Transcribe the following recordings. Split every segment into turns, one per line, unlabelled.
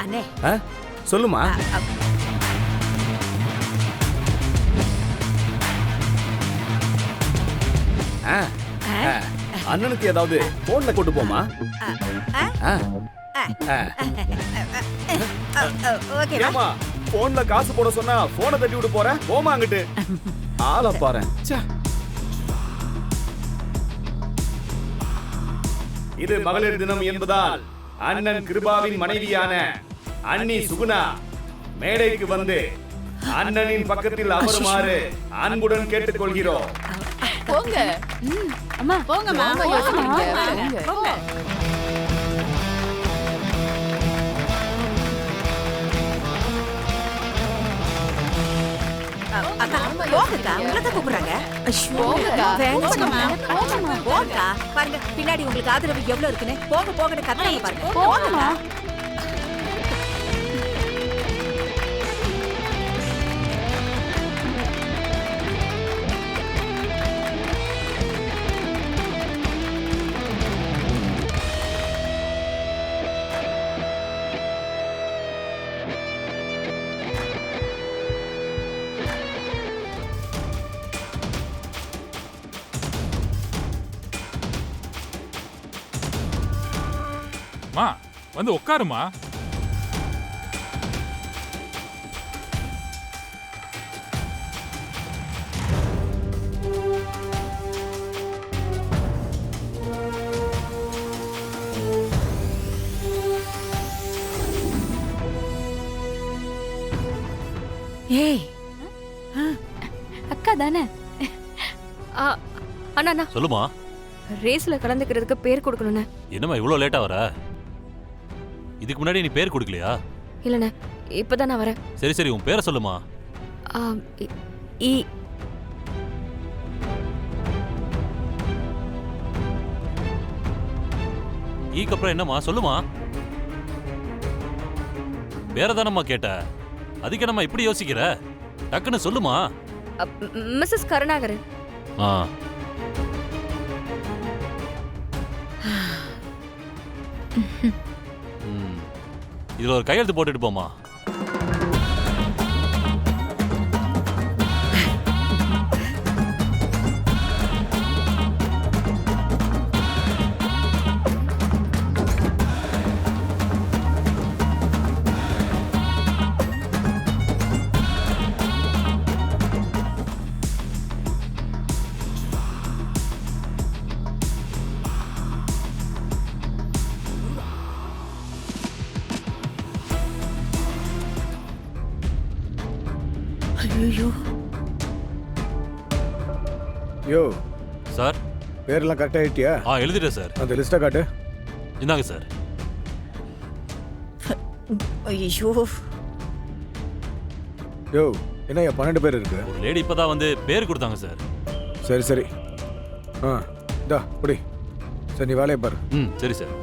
அண்ணே
சொல்லுமா. அண்ணனுக்கு ஏதாவது போன்ல கொண்டு போமா. ஏமா போன்ல காசு போட சொன்னா போனை தட்டி விட்டு போற, போமா அங்கிட்டு. ஆள பாரு. இது மகளிர் தினம் என்பதால் அண்ணன் கிருபாவின் மனைவியான அண்ணி சுகுணா மேடைக்கு வந்து அண்ணனின் பக்கத்தில் அமருமாறு அன்புடன் கேட்டுக்கொள்கிறோம்.
போங்க அம்மா, போங்கம்மா. போங்க.
பாருங்க பின்னாடி உங்களுக்கு ஆதரவு எவ்வளவு இருக்குன்னு. போங்க போங்கன்னு கத்துறாங்க பாருங்க. போங்கம்மா.
மா வந்து உட்காருமா.
ஏய் அக்கா தானே?
அண்ணா சொல்லுமா.
ரேஸ்ல கலந்துக்கிறதுக்கு பேர் கொடுக்கணும்னு.
என்னம்மா இவ்வளவு லேட்டா வர? இதுக்கு முன்னாடி நீ பேர் கொடுக்கலையா?
இல்லண்ணே, இப்பதான் நான் வரேன்.
சரி சரி, உன் பேரை சொல்லுமா. ஈக்கு அப்புறம் என்னம்மா சொல்லுமா. வேற தானம்மா கேட்ட, அதுக்கு என்னம்மா இப்படி யோசிக்கிற? டக்குன்னு சொல்லுமா.
மிஸ்ஸஸ் கருணாகரன்.
இதுல ஒரு கையெழுத்து போட்டுட்டு போமா.
யோ
சார்,
பேரெல்லாம் கரெக்டா எழுதிட்டியா?
எழுதிட்டேன் சார்.
அந்த லிஸ்ட்டை காட்டு.
இந்தாங்க சார்.
ஐயோ
யோ என்ன 12 பேர் இருக்கு.
ஒரு லேடி இப்பதான் வந்து பேர் கொடுத்தாங்க சார்.
சரி சரி. இந்தா புடி. சரி நீ வேலையை பாரு.
சரி சார்.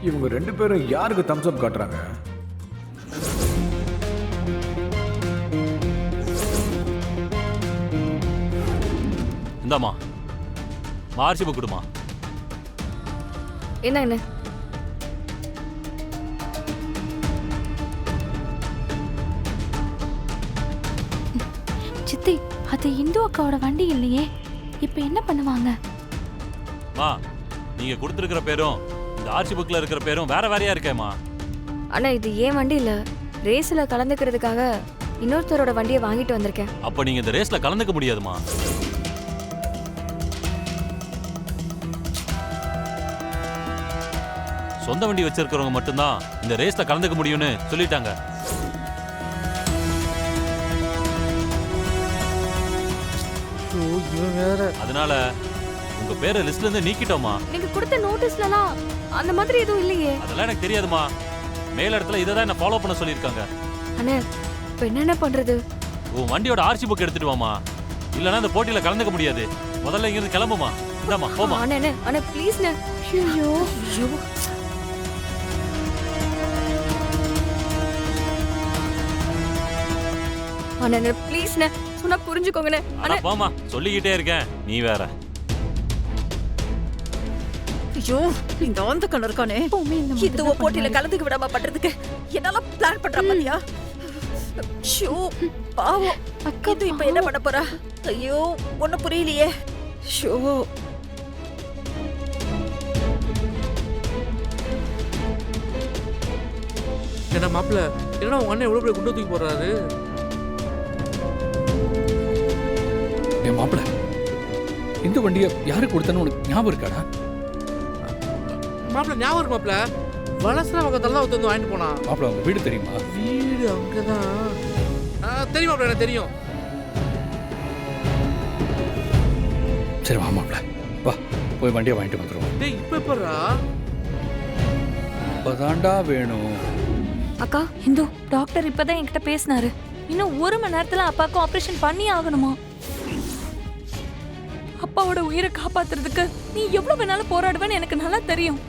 இவங்க 2 பேரும் யாருக்கு தம்ஸ் அப் காட்டுறாங்க?
இந்தாமா மார்சி புக் கொடுமா.
என்ன என்ன
சித்தி, அது இந்து அக்காவோட வண்டி இல்லையே, இப்ப என்ன பண்ணுவாங்க?
மா, நீங்க கொடுத்திருக்கிற பேரும் இந்த ஆர்சி புக்ல இருக்கிற பேரும் வேற வேறையா இருக்கேம்மா.
அண்ணா இது ஏன் வண்டி இல்ல, ரேஸ்ல கலந்துக்கிறதுக்காக இன்னொருத்தரோட வண்டியை வாங்கிட்டு வந்திருக்கேன்.
அப்ப நீங்க இந்த ரேஸ்ல கலந்துக்க முடியாதுமா. சொந்த வண்டி வச்சிருக்கிறவங்க மட்டும்தான் இந்த ரேஸ்ல கலந்துக்க முடியும்னு சொல்லிட்டாங்க. அதனால உங்க பேரை லிஸ்ட்ல இருந்து நீக்கிட்டோமா.
நீங்க கொடுத்த நோட்டீஸ்லலாம் அந்த மாதிரி எதுவும் இல்லையே.
அதெல்லாம் எனக்கு தெரியாதுமா. மேல் இடத்துல இதை தான் என்ன ஃபாலோ பண்ண சொல்லியிருக்காங்க.
அண்ணே இப்போ என்ன பண்றது?
உன் வண்டியோட ஆர்சி புக் எடுத்துட்டு வாமா, இல்லைன்னா இந்த போட்டியில கலந்துக்க முடியாது. முதல்ல இங்கிருந்து கிளம்புமா. இந்தாமா போமா.
அண்ணே அண்ணே ப்ளீஸ். ஐயோ அண்ணா ப்ளீஸ்ண்ணே சொன்னா புரிஞ்சுக்கோங்கண்ணே.
அட போமா, சொல்லிக்கிட்டே இருக்கேன் நீ வேற.
ஐயோ இந்த ஆந்த கலர் இருக்கானே
எப்பவுமே இந்த மாதிரி
இந்த
தான்
போட்டியில
பண்ணுவாரு.
கலந்துக்க விடாம பண்றதுக்கு என்னெல்லாம் பிளான் பண்ற பாத்தியா? ஷோ பாவம்
அக்கா,
இது இப்ப என்ன பண்ண போறா? ஐயோ ஒண்ணும் புரியலையே. ஷோ
என்ன மாப்பிள்ள, என்ன உங்க அண்ணன் எவ்வளவு பெரிய குண்டை தூக்கி போடுறாரு?
என் மாப்பிள இந்த வண்டியை யாருக்கு கொடுத்தேன்னு உனக்கு ஞாபகம் இருக்காடா?
மாப்பிள்ள ஞாபகம் இருக்கு மாப்பிள்ள, வளசர பக்கத்துல தான் ஒருத்தர் வந்து வாங்கிட்டு போனான்.
மாப்பிள உங்க வீடு தெரியுமா?
வீடு அங்கதான். தெரியும் மாப்பிள்ள, எனக்கு தெரியும்.
சரி வா மாப்பிள, வா போய் வண்டியை வாங்கிட்டு வந்துடுவோம்.
டேய் இப்ப எப்பறா?
இப்பதான்டா வேணும்.
அக்கா இந்து டாக்டர் இப்பதான் என்கிட்ட பேசினாரு. இன்னும் 1 மணி நேரத்துல அப்பாவுக்கு ஆபரேஷன் பண்ணி ஆகணுமா? அப்பாவோட உயிரை காப்பாத்துறதுக்கு நீ எவ்வளவு வேணாலும் போராடுவேன்னு எனக்கு நல்லா தெரியும்.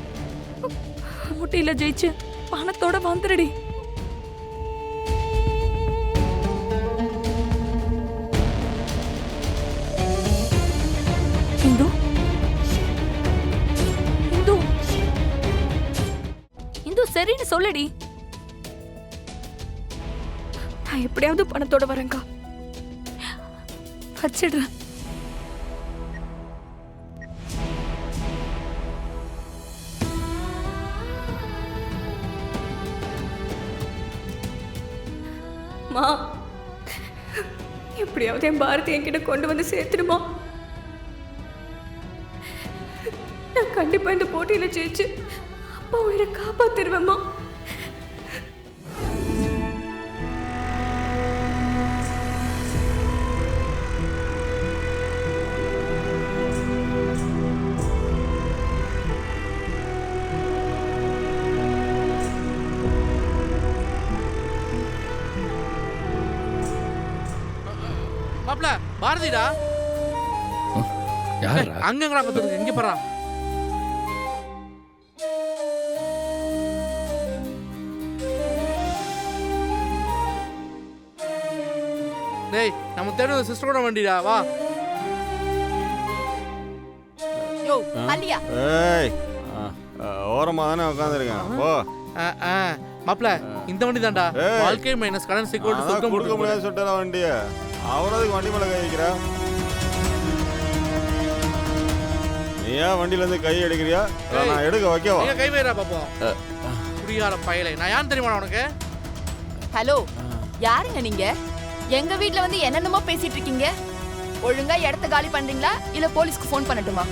போட்டியில ஜெயிச்சு பணத்தோட வந்துடுடி. இந்து இந்து இந்து சரின்னு சொல்லுடி.
நான் எப்படியாவது பணத்தோட வரேங்க்கா.
வச்சிடுறேன்.
மா எப்படியாவது என் பாரதி என்கிட்ட கொண்டு வந்து சேர்த்துடுமா. நான் கண்டிப்பா இந்த போட்டியில ஜெயிச்சு அப்பா உயிரை காப்பாத்திருவேம்மா.
மாப்பிள்ள பாரதிடா.
யாரா?
அங்கங்கடா கத்துக்கு, எங்க போறா? டேய் நம்ம தேடுற சிஸ்டரோட வண்டிடா, வா.
யோ அல்லியா
ஏய் ஓரமா தானே உட்காந்துருக்கேன். ஓ
மாப்பிள்ள இந்த வண்டி தான்டா.
ஏய்.
வாழ்க்கை மைனஸ் கடன் சிக்கோடு
அதான்
சொர்க்கம்
கொடுக்க முடியாது சொல்லிட்டா வண்டிய. அவரதுக்கு வண்டி மேல கை வைக்கிறா? நீ ஏன் வண்டியில இருந்து கை எடுக்கிறியா? இல்ல நான் எடுக்க வைக்கவா?
நீங்க கை வைரா பாப்போம். குடியார பயலே, நான் யான் தெரியுமா உனக்கு?
ஹலோ, யாருங்க நீங்க? எங்க வீட்ல வந்து என்னென்னமோ பேசிட்டு இருக்கீங்க. ஒழுங்கா இடத்த காலி பண்றீங்களா இல்ல போலீஸ்க்கு ஃபோன் பண்ணட்டுமா?